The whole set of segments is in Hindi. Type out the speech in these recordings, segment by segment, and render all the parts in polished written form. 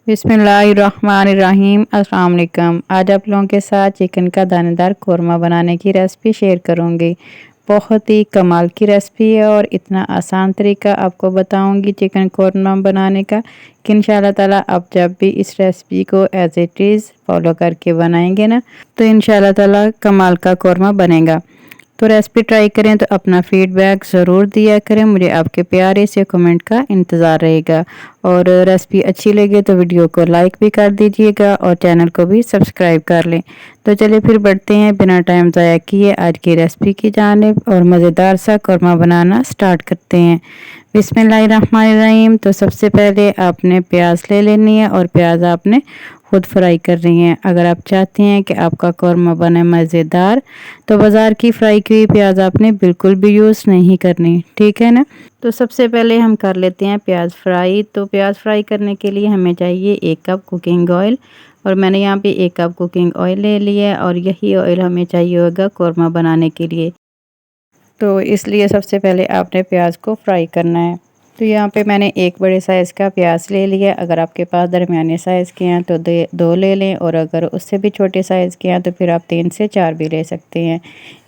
बिस्मिल्लाहिर्रहमानिर्रहीम। अस्सलाम वालेकुम। आज आप लोगों के साथ चिकन का दानेदार कौरमा बनाने की रेसिपी शेयर करूंगी। बहुत ही कमाल की रेसिपी है और इतना आसान तरीका आपको बताऊंगी चिकन कौरमा बनाने का कि इंशाल्लाह ताला आप जब भी इस रेसिपी को एज इट इज़ फॉलो करके बनाएंगे ना तो इंशाल्लाह ताला कमाल का कौरमा बनेगा। तो रेसिपी ट्राई करें तो अपना फीडबैक ज़रूर दिया करें, मुझे आपके प्यारे से कमेंट का इंतज़ार रहेगा। और रेसिपी अच्छी लगे तो वीडियो को लाइक भी कर दीजिएगा और चैनल को भी सब्सक्राइब कर लें। तो चलिए फिर बढ़ते हैं बिना टाइम ज़ाया किए आज की रेसिपी की जानिब और मज़ेदार सा कौरमा बनाना स्टार्ट करते हैं। बिस्मिल्लाहिर्रहमानिर्रहीम। तो सबसे पहले आपने प्याज ले लेनी है और प्याज आपने खुद फ्राई कर रही हैं। अगर आप चाहती हैं कि आपका कौरमा बने मज़ेदार तो बाज़ार की फ्राई की हुई प्याज आपने बिल्कुल भी यूज़ नहीं करनी, ठीक है ना। तो सबसे पहले हम कर लेते हैं प्याज फ्राई। तो प्याज फ्राई करने के लिए हमें चाहिए 1 कप कुकिंग ऑयल और मैंने यहाँ पे 1 कप कुकिंग ऑयल ले लिया है और यही ऑयल हमें चाहिए होगा कौरमा बनाने के लिए। तो इसलिए सबसे पहले आपने प्याज को फ्राई करना है। तो यहाँ पे मैंने एक बड़े साइज़ का प्याज ले लिया। अगर आपके पास दरमियाने साइज़ के हैं तो दो ले लें और अगर उससे भी छोटे साइज़ के हैं तो फिर आप 3 से 4 भी ले सकते हैं।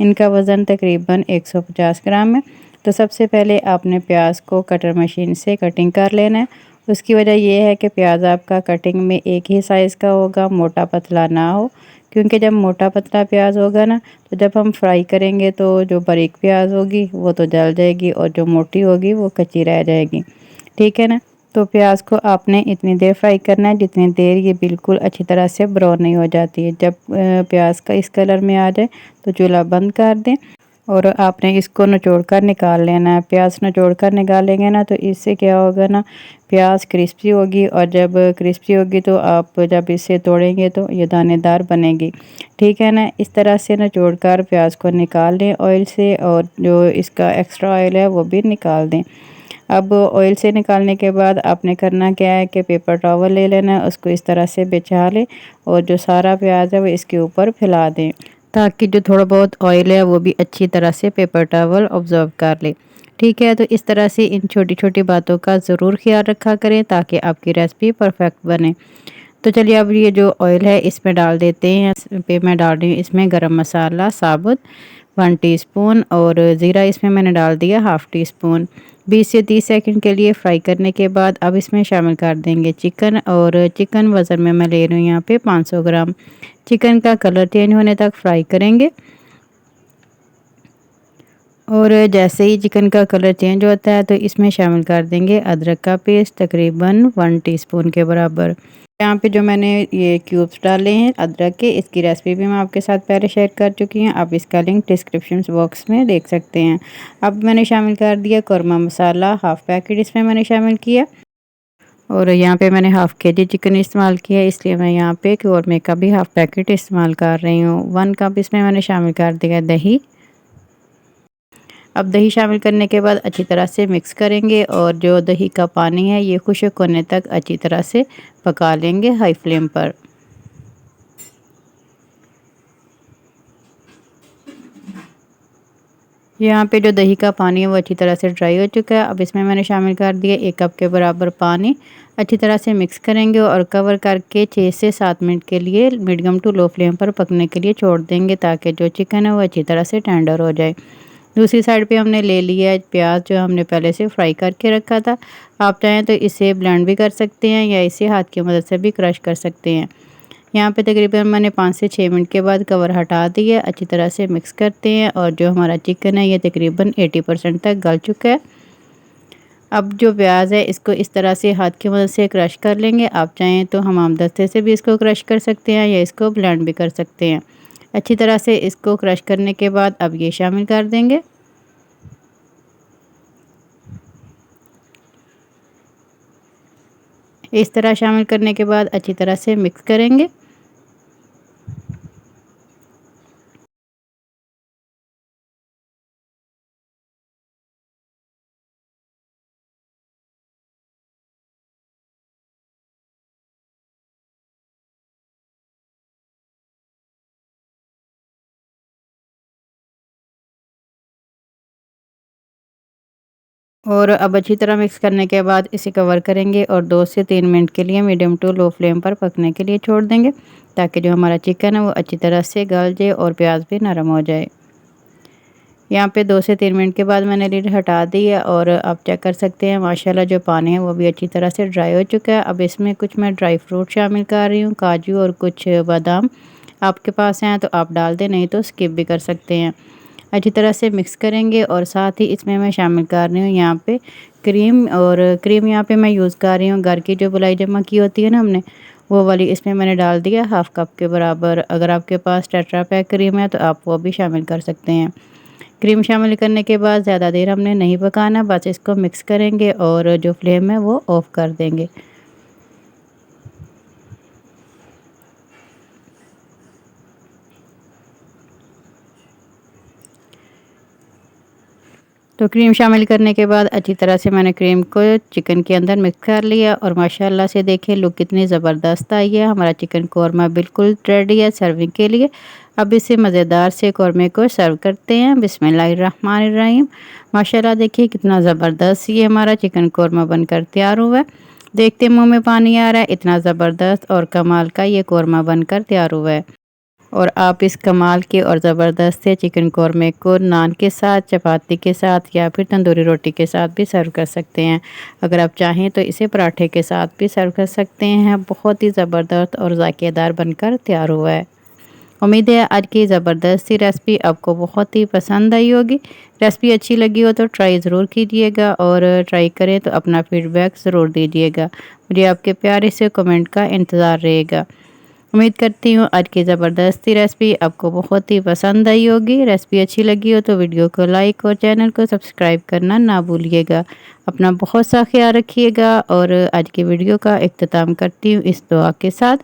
इनका वज़न तकरीबन 150 ग्राम है। तो सबसे पहले आपने प्याज को कटर मशीन से कटिंग कर लेना है। उसकी वजह यह है कि प्याज आपका कटिंग में एक ही साइज़ का होगा, मोटा पतला ना हो, क्योंकि जब मोटा पतला प्याज होगा ना तो जब हम फ्राई करेंगे तो जो बारीक प्याज होगी वो तो जल जाएगी और जो मोटी होगी वो कच्ची रह जाएगी, ठीक है ना। तो प्याज को आपने इतनी देर फ्राई करना है जितनी देर ये बिल्कुल अच्छी तरह से ब्राउन नहीं हो जाती है। जब प्याज का इस कलर में आ जाए तो चूल्हा बंद कर दें और आपने इसको निचोड़ कर निकाल लेना है। प्याज निचोड़ कर निकालेंगे ना तो इससे क्या होगा ना, प्याज क्रिस्पी होगी और जब क्रिस्पी होगी तो आप जब इसे तोड़ेंगे तो ये दानेदार बनेगी, ठीक है ना। इस तरह से निचोड़ कर प्याज को निकाल लें ऑयल से और जो इसका एक्स्ट्रा ऑयल है वो भी निकाल दें। अब ऑयल से निकालने के बाद आपने करना क्या है कि पेपर टॉवल ले लेना है, उसको इस तरह से बिछा लें और जो सारा प्याज है वो इसके ऊपर फैला दें ताकि जो थोड़ा बहुत ऑयल है वो भी अच्छी तरह से पेपर टॉवल ऑब्जर्व कर ले, ठीक है। तो इस तरह से इन छोटी छोटी बातों का ज़रूर ख्याल रखा करें ताकि आपकी रेसिपी परफेक्ट बने। तो चलिए अब ये जो ऑयल है इसमें डाल देते हैं। इस पे मैं डाल रही हूँ इसमें गरम मसाला साबुत 1 टीस्पून और ज़ीरा इसमें मैंने डाल दिया हाफ़ टी स्पून। 20 से 30 सेकंड के लिए फ्राई करने के बाद अब इसमें शामिल कर देंगे चिकन और चिकन वज़न में मैं ले रही हूँ यहाँ पे 500 ग्राम। चिकन का कलर चेंज होने तक फ्राई करेंगे और जैसे ही चिकन का कलर चेंज होता है तो इसमें शामिल कर देंगे अदरक का पेस्ट तकरीबन 1 टीस्पून के बराबर। यहाँ पे जो मैंने ये क्यूब्स डाले हैं अदरक के, इसकी रेसिपी भी मैं आपके साथ पहले शेयर कर चुकी हूँ, आप इसका लिंक डिस्क्रिप्शन बॉक्स में देख सकते हैं। अब मैंने शामिल कर दिया कौरमा मसाला, हाफ़ पैकेट इसमें मैंने शामिल किया और यहाँ पे मैंने हाफ़ केजी चिकन इस्तेमाल किया इसलिए मैं यहाँ पे कौरमे का भी हाफ़ पैकेट इस्तेमाल कर रही हूँ। 1 कप इसमें मैंने शामिल कर दिया दही। अब दही शामिल करने के बाद अच्छी तरह से मिक्स करेंगे और जो दही का पानी है ये खुश्क होने तक अच्छी तरह से पका लेंगे हाई फ्लेम पर। यहाँ पे जो दही का पानी है वो अच्छी तरह से ड्राई हो चुका है। अब इसमें मैंने शामिल कर दिया 1 कप के बराबर पानी। अच्छी तरह से मिक्स करेंगे और कवर करके 6 से 7 मिनट के लिए मीडियम टू लो फ्लेम पर पकने के लिए छोड़ देंगे ताकि जो चिकन है वो अच्छी तरह से टेंडर हो जाए। दूसरी साइड पे हमने ले लिया है प्याज जो हमने पहले से फ्राई करके रखा था। आप चाहें तो इसे ब्लेंड भी कर सकते हैं या इसे हाथ की मदद से भी क्रश कर सकते हैं। यहाँ पे तकरीबन मैंने 5 से 6 मिनट के बाद कवर हटा दिया। अच्छी तरह से मिक्स करते हैं और जो हमारा चिकन है ये तकरीबन 80% तक गल चुका है। अब जो प्याज है इसको इस तरह से हाथ की मदद से क्रश कर लेंगे। आप चाहें तो हमाम दस्ते से भी इसको क्रश कर सकते हैं या इसको ब्लेंड भी कर सकते हैं। अच्छी तरह से इसको क्रश करने के बाद अब ये शामिल कर देंगे। इस तरह शामिल करने के बाद अच्छी तरह से मिक्स करेंगे। और अब अच्छी तरह मिक्स करने के बाद इसे कवर करेंगे और 2 से 3 मिनट के लिए मीडियम टू लो फ्लेम पर पकने के लिए छोड़ देंगे, ताकि जो हमारा चिकन है वो अच्छी तरह से गल जाए और प्याज भी नरम हो जाए। यहाँ पे 2 से 3 मिनट के बाद मैंने लिड हटा दी है और आप चेक कर सकते हैं माशाल्लाह जो पानी है वो भी अच्छी तरह से ड्राई हो चुका है। अब इसमें कुछ मैं ड्राई फ्रूट शामिल कर रही हूँ, काजू और कुछ बादाम। आपके पास हैं तो आप डाल दें, नहीं तो स्किप भी कर सकते हैं। अच्छी तरह से मिक्स करेंगे और साथ ही इसमें मैं शामिल कर रही हूँ यहाँ पे क्रीम। और क्रीम यहाँ पे मैं यूज़ कर रही हूँ घर की जो मलाई जमा की होती है ना हमने, वो वाली इसमें मैंने डाल दिया हाफ़ कप के बराबर। अगर आपके पास टेट्रा पैक क्रीम है तो आप वो भी शामिल कर सकते हैं। क्रीम शामिल करने के बाद ज़्यादा देर हमने नहीं पकाना, बस इसको मिक्स करेंगे और जो फ्लेम है वो ऑफ़ कर देंगे। तो क्रीम शामिल करने के बाद अच्छी तरह से मैंने क्रीम को चिकन के अंदर मिक्स कर लिया और माशाल्लाह से देखिए लुक कितनी ज़बरदस्त आई है। हमारा चिकन कौरमा बिल्कुल रेडी है सर्विंग के लिए। अब इसे मज़ेदार से कौरमे को सर्व करते हैं। बिस्मिल्लाहिर्रहमानिर्रहीम। माशाल्लाह देखिए कितना ज़बरदस्त ये हमारा चिकन कौरमा बनकर तैयार हुआ है। देखते मुँह में पानी आ रहा है, इतना ज़बरदस्त और कमाल का ये कौरमा बनकर तैयार हुआ है। और आप इस कमाल के और ज़बरदस्त से चिकन कौरमे को नान के साथ, चपाती के साथ या फिर तंदूरी रोटी के साथ भी सर्व कर सकते हैं। अगर आप चाहें तो इसे पराठे के साथ भी सर्व कर सकते हैं। बहुत ही ज़बरदस्त और ज़ायकेदार बनकर तैयार हुआ है। उम्मीद है आज की ज़बरदस्त सी रेसिपी आपको बहुत ही पसंद आई होगी। रेसिपी अच्छी लगी हो तो ट्राई ज़रूर कीजिएगा और ट्राई करें तो अपना फीडबैक ज़रूर दीजिएगा। मुझे आपके प्यारे से कमेंट का इंतज़ार रहेगा। उम्मीद करती हूँ आज की ज़बरदस्ती रेसिपी आपको बहुत ही पसंद आई होगी। रेसिपी अच्छी लगी हो तो वीडियो को लाइक और चैनल को सब्सक्राइब करना ना भूलिएगा। अपना बहुत सा ख्याल रखिएगा और आज की वीडियो का इख्तिताम करती हूँ इस दुआ के साथ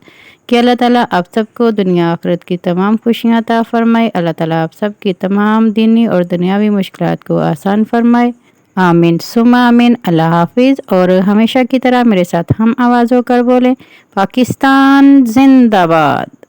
कि अल्लाह ताला आप सबको दुनिया आखिरत की तमाम खुशियाँ अता फ़रमाए। अल्लाह ताला आप सबकी तमाम दीनी और दुनियावी मुश्किलात को आसान फ़रमाए। आमीन सुम्मा आमीन। अल्लाह हाफिज़। और हमेशा की तरह मेरे साथ हम आवाज़ होकर बोलें, पाकिस्तान जिंदाबाद।